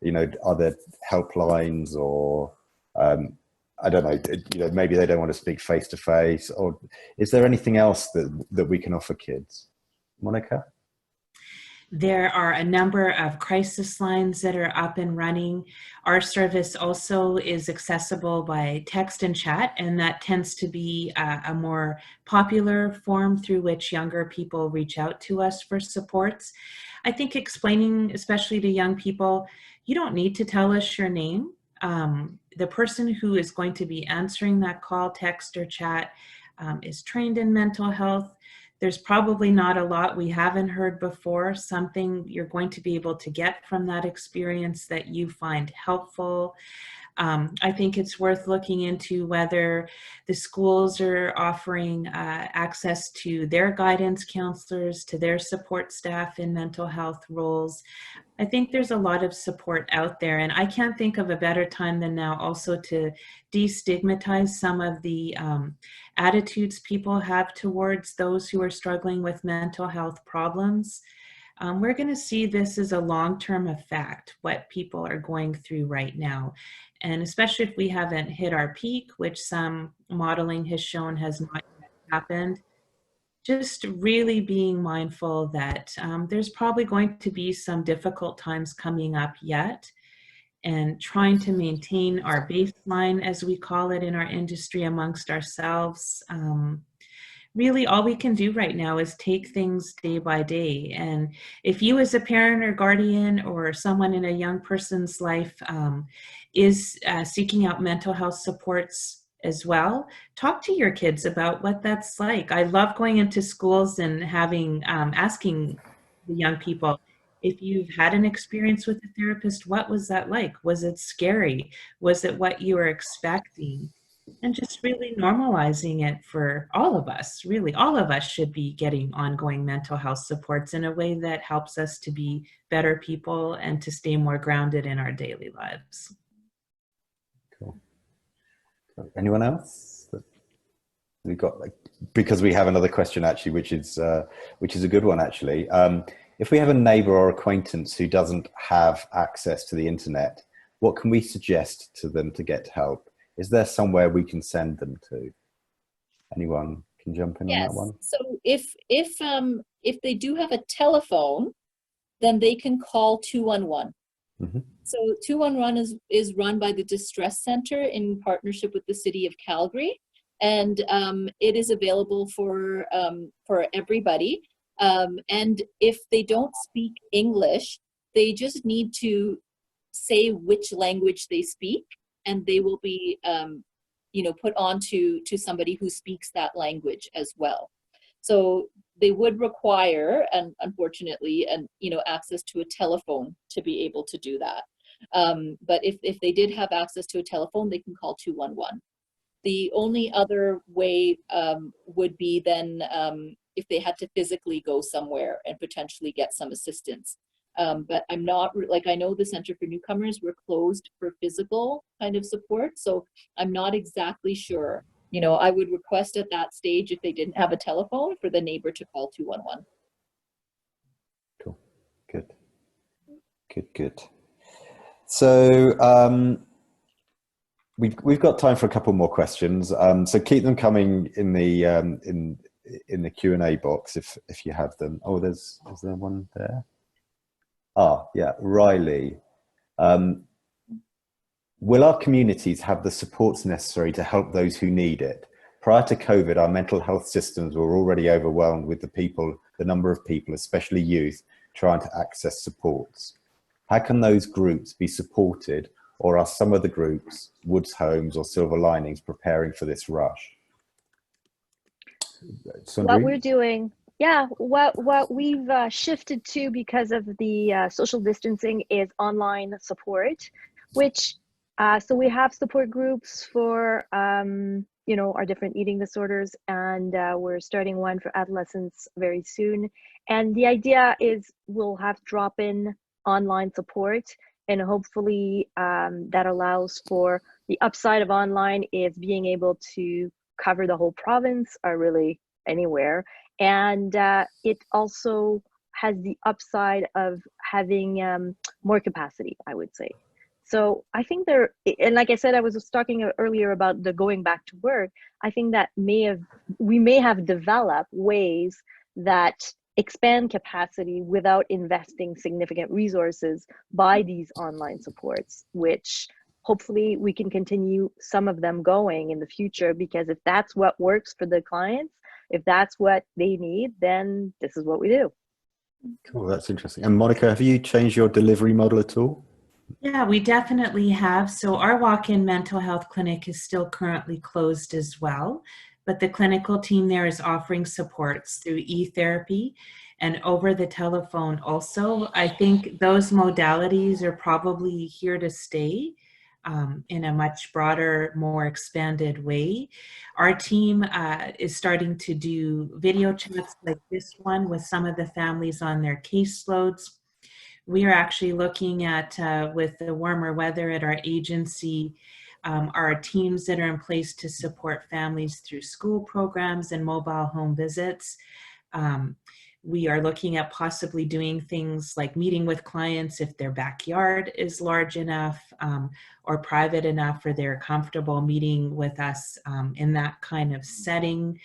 Are there helplines, or I don't know, maybe they don't want to speak face to face, or is there anything else that we can offer kids? Monica? There are a number of crisis lines that are up and running. Our service also is accessible by text and chat, and that tends to be a more popular form through which younger people reach out to us for supports. I think explaining, especially to young people, you don't need to tell us your name. The person who is going to be answering that call, text, or chat is trained in mental health. There's probably not a lot we haven't heard before, something you're going to be able to get from that experience that you find helpful. I think it's worth looking into whether the schools are offering access to their guidance counselors, to their support staff in mental health roles. I think there's a lot of support out there, and I can't think of a better time than now also to destigmatize some of the attitudes people have towards those who are struggling with mental health problems. We're going to see this as a long-term effect, what people are going through right now. And especially if we haven't hit our peak, which some modeling has shown has not yet happened, just really being mindful that there's probably going to be some difficult times coming up yet, and trying to maintain our baseline, as we call it in our industry, amongst ourselves. Really, all we can do right now is take things day by day. And if you as a parent or guardian or someone in a young person's life is seeking out mental health supports as well, talk to your kids about what that's like. I love going into schools and having asking the young people, if you've had an experience with a therapist, what was that like? Was it scary? Was it what you were expecting? And just really normalizing it for all of us. Really, all of us should be getting ongoing mental health supports in a way that helps us to be better people and to stay more grounded in our daily lives. Cool. Anyone else? We've got, like, because we have another question actually, which is a good one actually. If we have a neighbor or acquaintance who doesn't have access to the internet, what can we suggest to them to get help? Is there somewhere we can send them to? Anyone can jump in on that one? So if they do have a telephone, then they can call 211. Mm-hmm. So 211 is run by the Distress Center in partnership with the City of Calgary, and it is available for everybody. And if they don't speak English, they just need to say which language they speak, and they will be, put on to somebody who speaks that language as well. So they would require, and unfortunately, access to a telephone to be able to do that. But if they did have access to a telephone, they can call 211. The only other way would be then if they had to physically go somewhere and potentially get some assistance. But I'm not, I know the Center for Newcomers, we're closed for physical kind of support, so I'm not exactly sure. I would request at that stage, if they didn't have a telephone, for the neighbor to call 211. Cool. Good. So we've got time for a couple more questions. So keep them coming in the Q&A box if you have them. Oh, is there one there? Ah, yeah, Riley. Will our communities have the supports necessary to help those who need it? Prior to COVID, our mental health systems were already overwhelmed with the number of people, especially youth, trying to access supports. How can those groups be supported, or are some of the groups, Woods Homes or Silver Linings, preparing for this rush? Cendrine? What we're doing, yeah, what we've shifted to because of the social distancing is online support, which so we have support groups for our different eating disorders, and we're starting one for adolescents very soon. And the idea is we'll have drop-in online support, and hopefully that allows for the upside of online is being able to cover the whole province or really anywhere. And it also has the upside of having more capacity, I would say. So I think and like I said, I was talking earlier about the going back to work. I think that we may have developed ways that expand capacity without investing significant resources by these online supports, which hopefully we can continue some of them going in the future, because if that's what works for the clients, if that's what they need, then this is what we do. Cool, that's interesting. And Monica, have you changed your delivery model at all? Yeah, we definitely have. So our walk-in mental health clinic is still currently closed as well. but the clinical team there is offering supports through e-therapy and over the telephone also. I think those modalities are probably here to stay in a much broader, more expanded way. Our team is starting to do video chats like this one with some of the families on their caseloads. We are actually looking at, with the warmer weather at our agency, our teams that are in place to support families through school programs and mobile home visits. We are looking at possibly doing things like meeting with clients if their backyard is large enough or private enough or they're comfortable meeting with us in that kind of setting.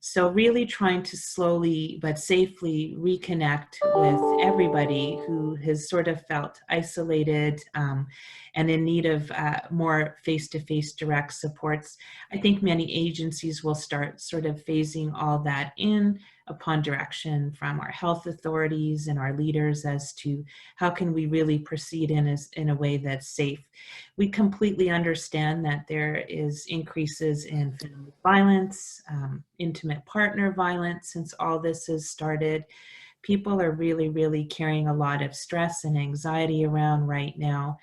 So really trying to slowly but safely reconnect with everybody who has sort of felt isolated and in need of more face-to-face direct supports. I think many agencies will start sort of phasing all that in upon direction from our health authorities and our leaders as to how can we really proceed in a way that's safe. We completely understand that there is increases in family violence, intimate partner violence since all this has started. People are really, really carrying a lot of stress and anxiety around right now.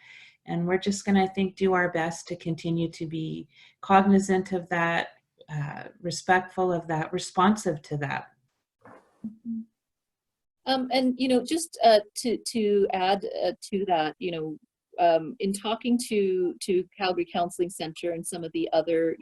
And we're just going to, I think, do our best to continue to be cognizant of that, respectful of that, responsive to that. And just to add to that, in talking to Calgary Counseling Center and some of the other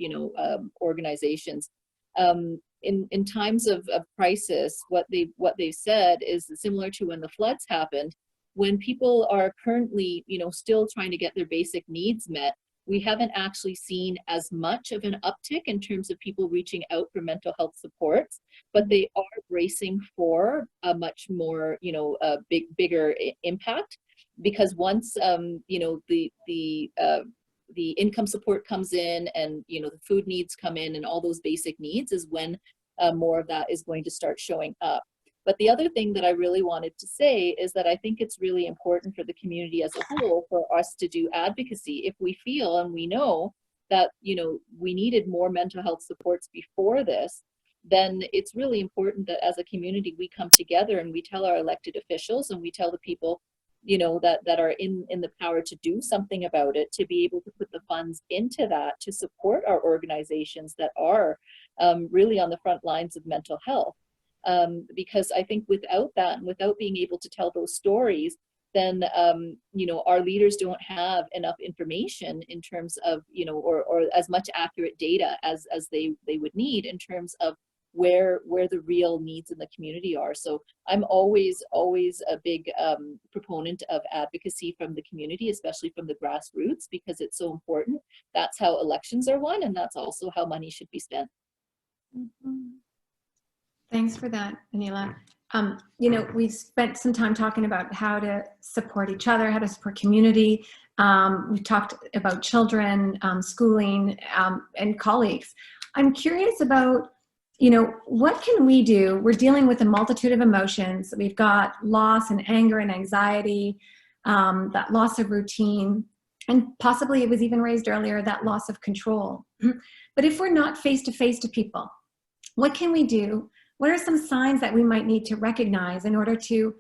organizations, in times of crisis, what they've said is similar to when the floods happened. When people are currently still trying to get their basic needs met, we haven't actually seen as much of an uptick in terms of people reaching out for mental health supports, but they are bracing for a much more, bigger impact, because once, the income support comes in and, the food needs come in and all those basic needs is when more of that is going to start showing up. But the other thing that I really wanted to say is that I think it's really important for the community as a whole for us to do advocacy. If we feel and we know that, we needed more mental health supports before this, then it's really important that as a community we come together and we tell our elected officials and we tell the people, that are in the power to do something about it, to be able to put the funds into that to support our organizations that are really on the front lines of mental health. Because I think without that and without being able to tell those stories, then our leaders don't have enough information in terms of or as much accurate data as they would need in terms of where the real needs in the community are. So I'm always a big proponent of advocacy from the community, especially from the grassroots, because it's so important. That's how elections are won, and that's also how money should be spent. Mm-hmm. Thanks for that, Anila. We've spent some time talking about how to support each other, how to support community. We've talked about children, schooling, and colleagues. I'm curious about, what can we do? We're dealing with a multitude of emotions. We've got loss and anger and anxiety, that loss of routine, and possibly it was even raised earlier, that loss of control. But if we're not face-to-face to people, what can we do? What are some signs that we might need to recognize in order to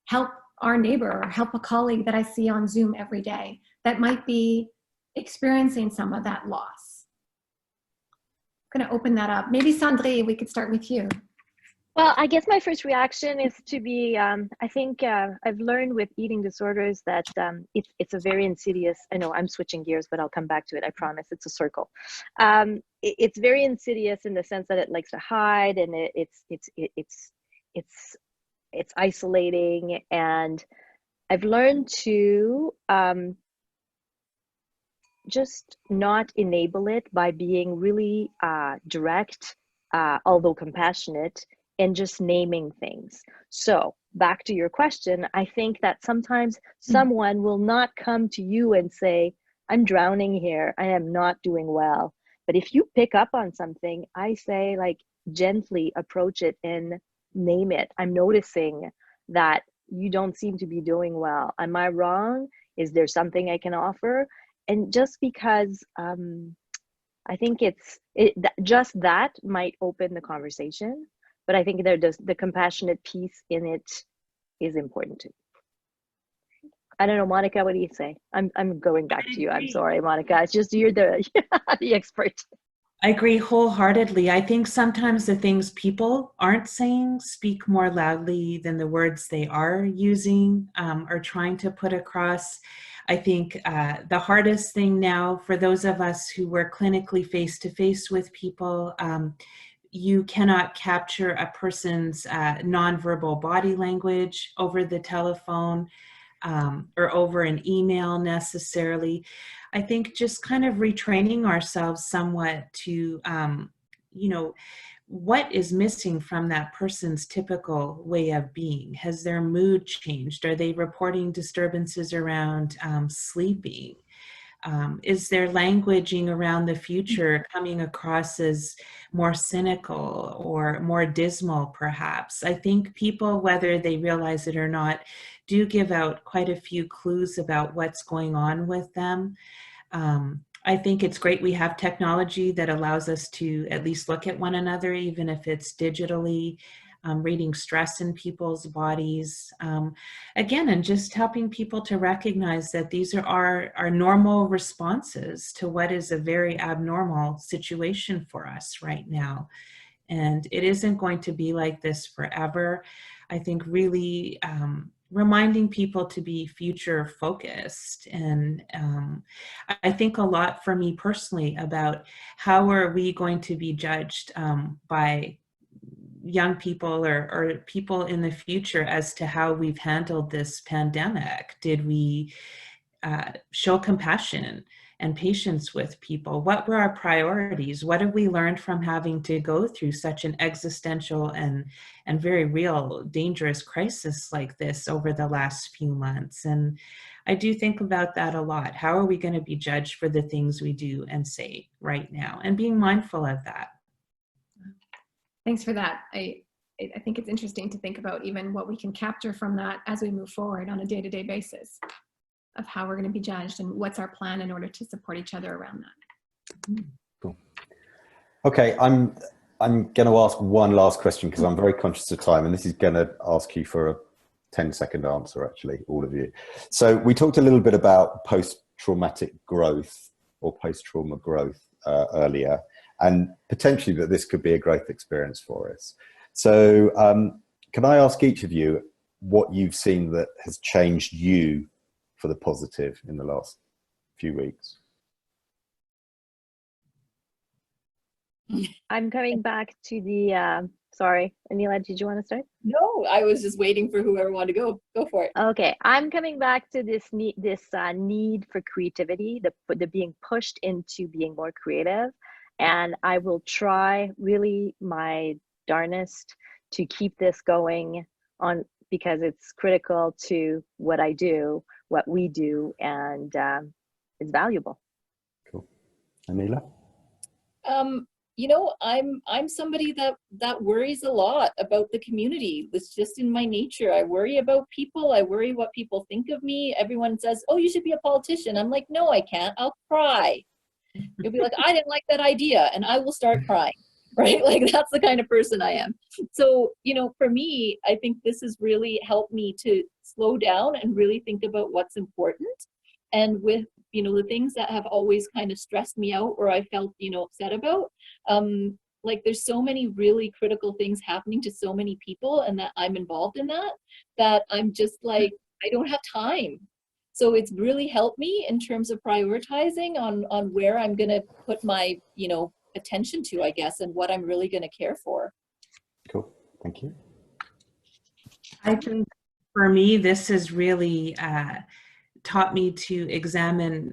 help our neighbor or help a colleague that I see on Zoom every day that might be experiencing some of that loss? I'm going to open that up. Maybe Cendrine, we could start with you. Well, I guess my first reaction is to be, I think I've learned with eating disorders that it's a very insidious, I know I'm switching gears, but I'll come back to it, I promise, it's a circle. It's very insidious in the sense that it likes to hide, and it's isolating. And I've learned to just not enable it by being really direct, although compassionate, and just naming things. So back to your question, I think that sometimes someone will not come to you and say, I'm drowning here, I am not doing well. But if you pick up on something, I say, like, gently approach it and name it. I'm noticing that you don't seem to be doing well. Am I wrong? Is there something I can offer? And just because, I I think just that might open the conversation, but I think the compassionate piece in it is important too. I don't know, Monica, what do you say? I'm going back to you. I'm sorry, Monica. It's just you're the the expert. I agree wholeheartedly. I think sometimes the things people aren't saying speak more loudly than the words they are using or trying to put across. I think the hardest thing now for those of us who work clinically face-to-face with people, you cannot capture a person's nonverbal body language over the telephone or over an email necessarily. I think just kind of retraining ourselves somewhat to, you know, what is missing from that person's typical way of being? Has their mood changed? Are they reporting disturbances around sleeping? Is their languaging around the future coming across as more cynical or more dismal, perhaps? I think people, whether they realize it or not, do give out quite a few clues about what's going on with them. I think it's great we have technology that allows us to at least look at one another, even if it's digitally, reading stress in people's bodies. Again, and just helping people to recognize that these are our normal responses to what is a very abnormal situation for us right now. And it isn't going to be like this forever. I think really reminding people to be future focused. And I think a lot for me personally about how are we going to be judged by young people or people in the future as to how we've handled this pandemic. Did we show compassion and patience with people? What were our priorities? What have we learned from having to go through such an existential and very real dangerous crisis like this over the last few months? And I do think about that a lot. How are we going to be judged for the things we do and say right now? And being mindful of that. Thanks for that. I think it's interesting to think about even what we can capture from that as we move forward on a day-to-day basis of how we're going to be judged and what's our plan in order to support each other around that. Cool. Okay, I'm going to ask one last question because I'm very conscious of time, and this is going to ask you for a 10-second answer, actually, all of you. So we talked a little bit about post-traumatic growth or post-trauma growth earlier, and potentially that this could be a growth experience for us. So can I ask each of you what you've seen that has changed you for the positive in the last few weeks? I'm coming back to the, sorry, Anila, did you want to start? No, I was just waiting for whoever wanted to go. Go for it. Okay, I'm coming back to this need for creativity, the being pushed into being more creative. And I will try really my darnest to keep this going on because it's critical to what I do, what we do, and it's valuable. Cool. Anila? You know, I'm somebody that worries a lot about the community. It's just in my nature. I worry about people. I worry what people think of me. Everyone says, "Oh, you should be a politician." I'm like, "No, I can't. I'll cry." You'll be like, "I didn't like that idea," and I will start crying, right? Like that's the kind of person I am. So, you know, for me, I think this has really helped me to slow down and really think about what's important. And with, you know, the things that have always kind of stressed me out or I felt, you know, upset about, like there's so many really critical things happening to so many people and that I'm involved in that I'm just like, I don't have time. So it's really helped me in terms of prioritizing on where I'm going to put my, you know, attention to, I guess, and what I'm really going to care for. Cool. Thank you. I think for me, this has really taught me to examine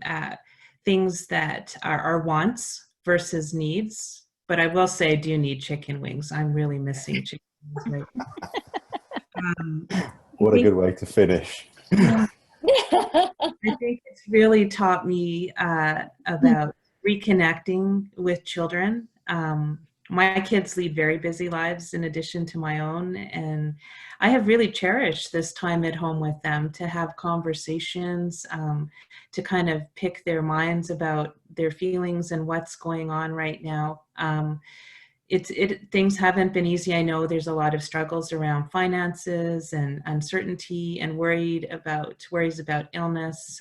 things that are wants versus needs. But I will say I do need chicken wings. I'm really missing chicken wings right now. What a good way to finish. I think it's really taught me about reconnecting with children. My kids lead very busy lives in addition to my own, and I have really cherished this time at home with them to have conversations, to kind of pick their minds about their feelings and what's going on right now. Things haven't been easy. I know there's a lot of struggles around finances and uncertainty and worries about illness.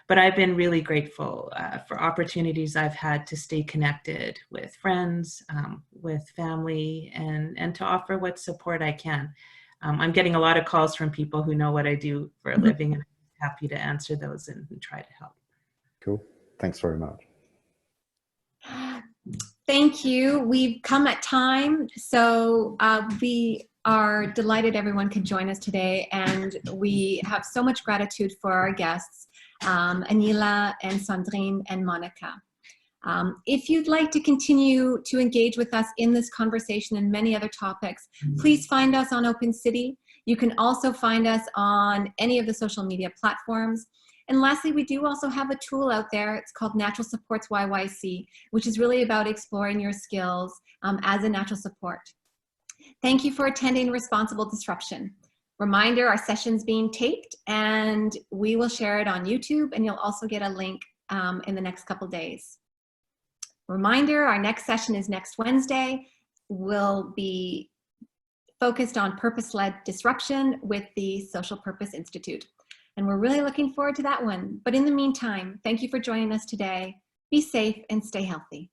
But I've been really grateful for opportunities I've had to stay connected with friends, with family, and to offer what support I can. I'm getting a lot of calls from people who know what I do for a living, and I'm happy to answer those and try to help. Cool. Thanks very much. Thank you. We've come at time, so we are delighted everyone could join us today, and we have so much gratitude for our guests, Anila and Cendrine and Monica. If you'd like to continue to engage with us in this conversation and many other topics, please find us on Open City. You can also find us on any of the social media platforms. And lastly, we do also have a tool out there. It's called Natural Supports YYC, which is really about exploring your skills as a natural support. Thank you for attending Responsible Disruption. Reminder, our session's being taped, and we will share it on YouTube, and you'll also get a link in the next couple days. Reminder, our next session is next Wednesday. We'll be focused on purpose-led disruption with the Social Purpose Institute. And we're really looking forward to that one. But in the meantime, thank you for joining us today. Be safe and stay healthy.